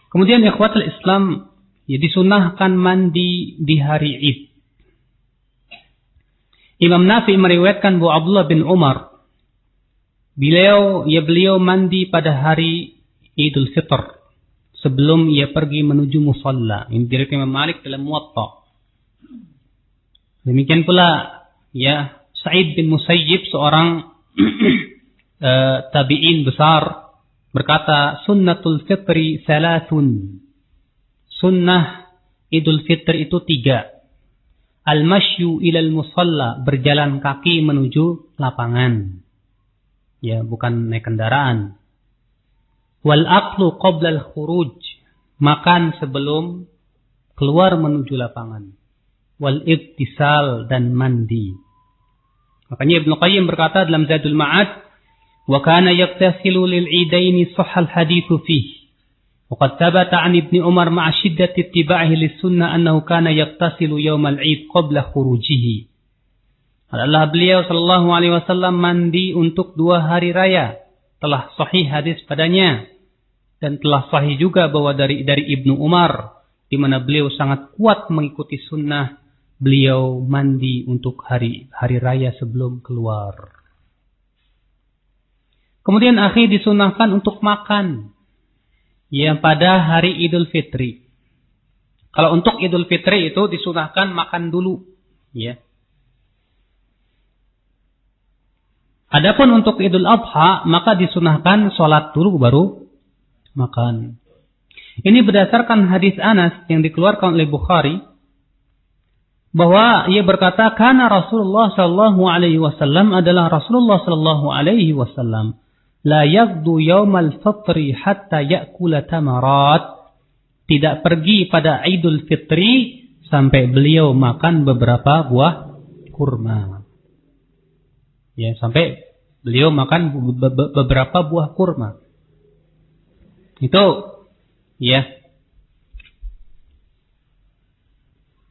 Kemudian ikhwatul Islam, ya disunahkan mandi di hari Id. Imam Nafi meriwayatkan bahwa Abdullah bin Umar, beliau mandi pada hari Idul Fitr sebelum ia pergi menuju musalla. Ini diriwayatkan Imam Malik dalam Muwatta. Demikian pula ya Sa'id bin Musayyib, seorang tabi'in besar, berkata, sunnatul fitri salatun. Sunnah Idul Fitr itu 3. Al-mashyu ilal musalla, berjalan kaki menuju lapangan. Ya, bukan naik kendaraan. Wal aqlu qabla al-khuruj, makan sebelum keluar menuju lapangan. Wal ibtisal, dan mandi. Makanya Ibnu Qayyim berkata dalam Zadul Ma'ad, wa kana yaktasilu lil idaini sahhal haditsu fihi. وقد ثبت عن ابن عمر مع شدة اتباعه للسنة أنه كان يغتسل يوم العيد قبل خروجه. Adalah beliau sallallahu alaihi wasallam mandi untuk 2 hari raya. Telah sahih hadis padanya, dan telah sahih juga bahwa dari Ibnu Umar, di mana beliau sangat kuat mengikuti sunnah, beliau mandi untuk hari raya sebelum keluar. Kemudian akhir disunahkan untuk makan. Ya, pada hari Idul Fitri. Kalau untuk Idul Fitri itu disunahkan makan dulu, ya. Adapun untuk Idul Adha, maka disunahkan sholat dulu baru makan. Ini berdasarkan hadis Anas yang dikeluarkan oleh Bukhari, bahwa ia berkata, kana Rasulullah sallallahu alaihi wasallam, adalah Rasulullah sallallahu alaihi wasallam, la yaghdu yaumal fitri hatta ya'kula tamarat, tidak pergi pada Idul Fitri sampai beliau makan beberapa buah kurma. Ya, sampai beliau makan beberapa buah kurma. Itu ya.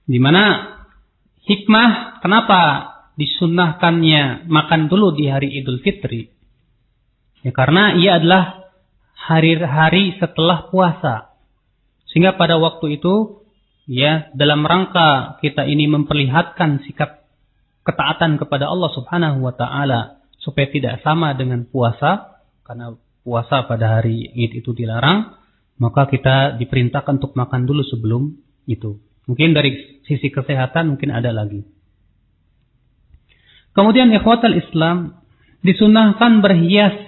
Di mana hikmah kenapa disunnahkannya makan dulu di hari Idul Fitri? Ya, karena ia adalah hari-hari setelah puasa. Sehingga pada waktu itu, ya, dalam rangka kita ini memperlihatkan sikap ketaatan kepada Allah Subhanahu wa taala supaya tidak sama dengan puasa, karena puasa pada hari Id itu dilarang, maka kita diperintahkan untuk makan dulu sebelum itu. Mungkin dari sisi kesehatan mungkin ada lagi. Kemudian ikhwatal Islam, disunahkan berhias.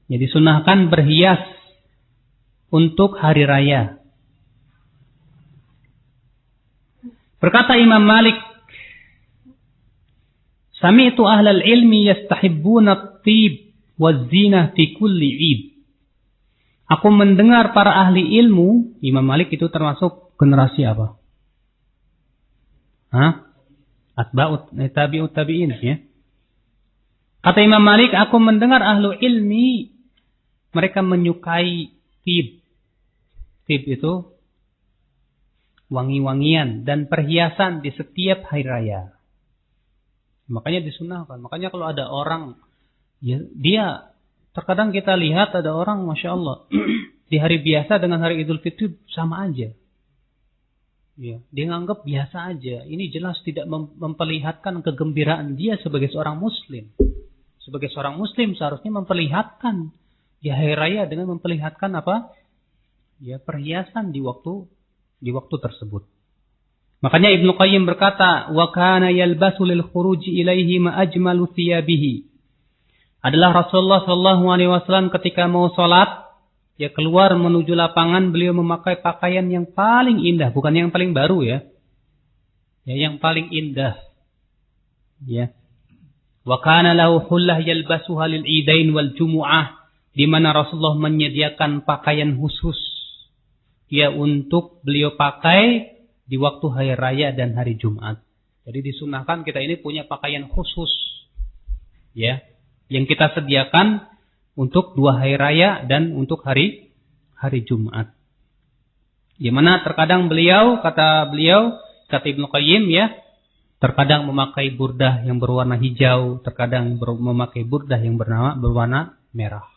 Ya, disunahkan berhias untuk hari raya. Berkata Imam Malik, sami'tu ahlal ilmi yastahibbuna at-tib waz-zinah fi kulli 'id. Aku mendengar para ahli ilmu, Imam Malik itu termasuk generasi apa? Atba'ut tabi'in, ya. Kata Imam Malik, aku mendengar ahlu ilmi, mereka menyukai tib. Tib itu wangi-wangian dan perhiasan di setiap hari raya. Makanya disunahkan. Makanya kalau ada orang, ya, dia terkadang kita lihat ada orang, Masya Allah, di hari biasa dengan hari Idul Fitri sama aja. Ya, dia nganggap biasa aja. Ini jelas tidak memperlihatkan kegembiraan dia sebagai seorang Muslim. Sebagai seorang Muslim seharusnya memperlihatkan di hari raya dengan memperlihatkan apa? Ya, perhiasan di waktu tersebut. Makanya Ibnu Qayyim berkata, wa kana yalbasu lil khuruji ilaihi ma ajmalu thiyabihi. Adalah Rasulullah sallallahu alaihi wasallam ketika mau salat, ya, keluar menuju lapangan, beliau memakai pakaian yang paling indah, bukan yang paling baru, ya. Ya, yang paling indah. Ya. Wa kana lahu hullah yalbasuha lil idain wal jumu'ah, di mana Rasulullah menyediakan pakaian khusus, ya, untuk beliau pakai di waktu hari raya dan hari Jumat. Jadi disunahkan kita ini punya pakaian khusus, ya, yang kita sediakan untuk 2 hari raya dan untuk hari Jumat. Di mana terkadang kata Ibnu Qayyim, ya, terkadang memakai burdah yang berwarna hijau, terkadang memakai burdah yang berwarna merah.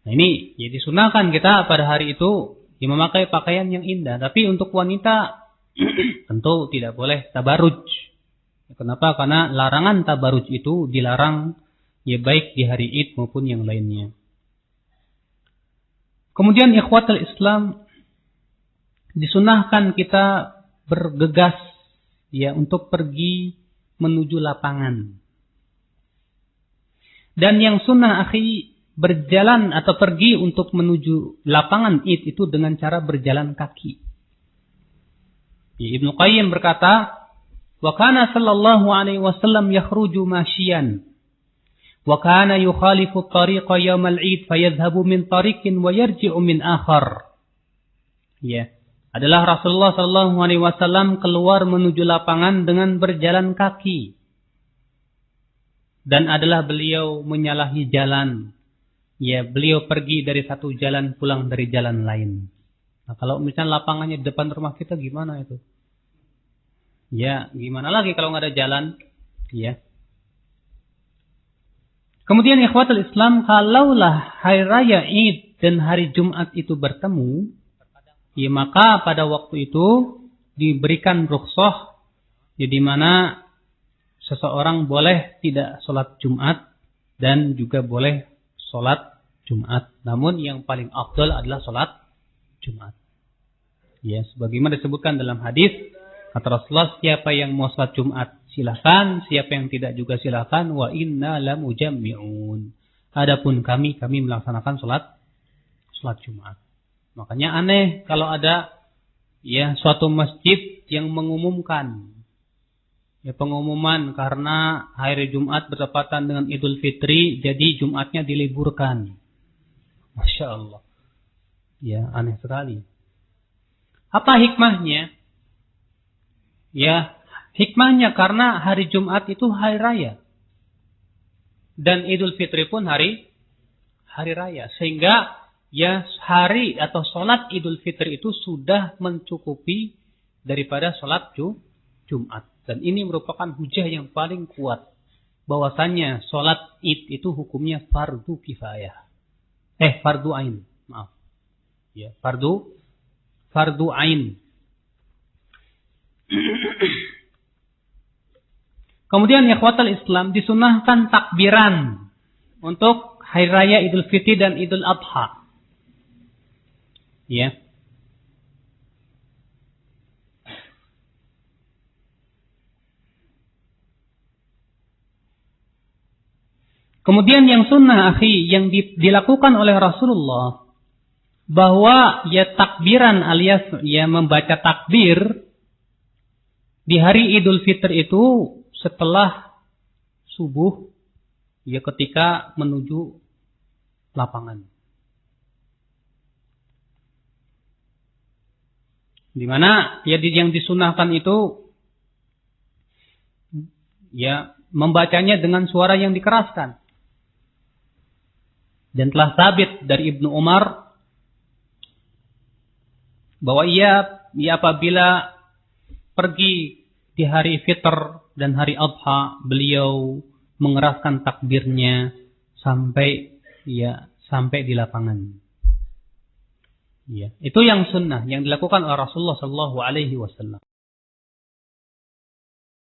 Nah ini ya disunahkan kita pada hari itu ya memakai pakaian yang indah. Tapi untuk wanita tentu tidak boleh tabaruj. Kenapa? Karena larangan tabaruj itu dilarang ya baik di hari Id maupun yang lainnya. Kemudian ikhwatul Islam, disunahkan kita bergegas ya untuk pergi menuju lapangan. Dan yang sunnah akhi, berjalan atau pergi untuk menuju lapangan Id itu dengan cara berjalan kaki. Ibnu Qayyim berkata, "Wa kana sallallahu alaihi wasallam yakhruju masyian wa kana yukhalifu at-tariqa yawm al-Id fayadhhabu min tariqin wa yarji'u min akhar." Ya, adalah Rasulullah sallallahu alaihi wasallam keluar menuju lapangan dengan berjalan kaki. Dan adalah beliau menyalahi jalan. Ya, beliau pergi dari satu jalan pulang dari jalan lain. Nah, kalau misalnya lapangannya di depan rumah kita gimana itu? Ya, gimana lagi kalau nggak ada jalan? Ya. Kemudian ikhwatul Islam, kalaulah hari raya Id dan hari Jumat itu bertemu, ya maka pada waktu itu diberikan rukhsah, ya, di mana seseorang boleh tidak sholat Jumat dan juga boleh sholat Jumat. Namun yang paling afdal adalah sholat Jumat. Ya, sebagaimana disebutkan dalam hadis, kata Rasulullah, siapa yang mau sholat Jumat silakan, siapa yang tidak juga silakan. Wa inna lamujammi'un. Adapun kami melaksanakan sholat Jumat. Makanya aneh kalau ada ya suatu masjid yang mengumumkan ya pengumuman karena hari Jumat bertepatan dengan Idul Fitri, jadi Jumatnya diliburkan. Masya Allah. Ya, aneh sekali. Apa hikmahnya? Ya, hikmahnya karena hari Jumat itu hari raya. Dan Idul Fitri pun hari raya. Sehingga ya hari atau sholat Idul Fitri itu sudah mencukupi daripada sholat Jumat. Dan ini merupakan hujah yang paling kuat. Bahwasannya sholat Id itu hukumnya fardu kifayah. Fardu ain. Maaf. Ya, fardu ain. Kemudian ikhwatul Islam, disunahkan takbiran untuk hari raya Idul Fitri dan Idul Adha. Ya. Kemudian yang sunnah akhi yang dilakukan oleh Rasulullah, bahwa ya takbiran alias ya membaca takbir di hari Idul Fitri itu setelah subuh, ya ketika menuju lapangan. Di mana ya yang disunahkan itu ya membacanya dengan suara yang dikeraskan. Dan telah sabit dari Ibnu Umar bahwa ia apabila pergi di hari Fitr dan hari Adha, beliau mengeraskan takbirnya sampai di lapangan. Ya, itu yang sunnah yang dilakukan oleh Rasulullah sallallahu alaihi wasallam.